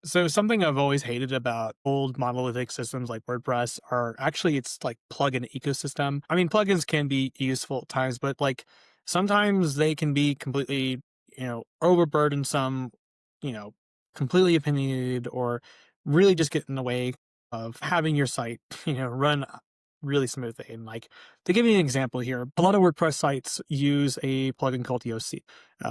So something I've always hated about old monolithic systems like WordPress are actually it's like plugin ecosystem. I mean, plugins can be useful at times, but like sometimes they can be completely, overburdensome, you know, completely opinionated or really just get in the way of having your site, run really smoothly. And like to give you an example here, a lot of WordPress sites use a plugin called DOC.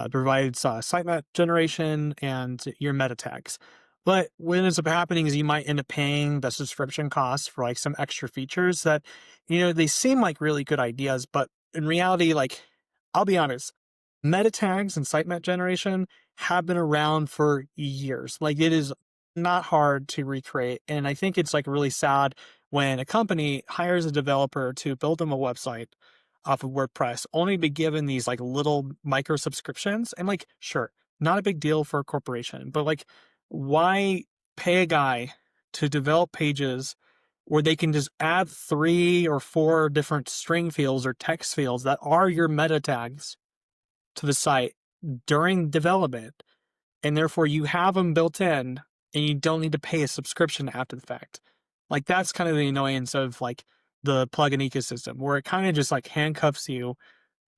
Provides sitemap generation and your meta tags. But what ends up happening is you might end up paying the subscription costs for like some extra features that, they seem like really good ideas, but in reality, like, I'll be honest, meta tags and sitemap generation have been around for years. Like it is not hard to recreate. And I think it's like really sad when a company hires a developer to build them a website off of WordPress, only to be given these like little micro subscriptions. And like, sure, not a big deal for a corporation, but like, why pay a guy to develop pages where they can just add 3 or 4 different string fields or text fields that are your meta tags to the site during development, and therefore you have them built in and you don't need to pay a subscription after the fact. Like that's kind of the annoyance of like the plugin ecosystem where it kind of just like handcuffs you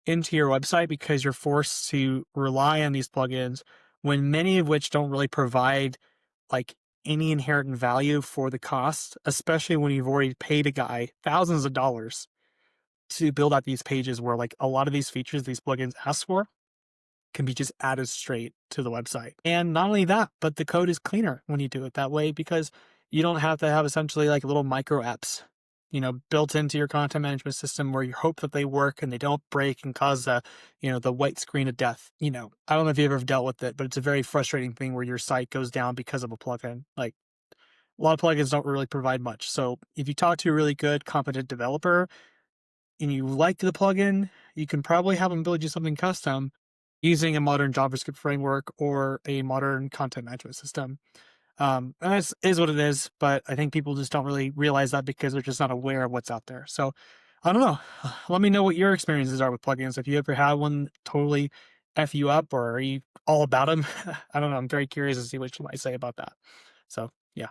into your website because you're forced to rely on these plugins when many of which don't really provide like any inherent value for the cost, especially when you've already paid a guy thousands of dollars to build out these pages where like a lot of these features these plugins ask for can be just added straight to the website. And not only that, but the code is cleaner when you do it that way because you don't have to have essentially like little micro apps, built into your content management system where you hope that they work and they don't break and cause the white screen of death. I don't know if you've ever dealt with it, but it's a very frustrating thing where your site goes down because of a plugin. Like a lot of plugins don't really provide much. So if you talk to a really good, competent developer and you like the plugin, you can probably have them build you something custom using a modern JavaScript framework or a modern content management system. And that's is what it is, but I think people just don't really realize that because they're just not aware of what's out there. So I don't know. Let me know what your experiences are with plugins. If you ever had one totally F you up or are you all about them? I don't know. I'm very curious to see what you might say about that. So yeah.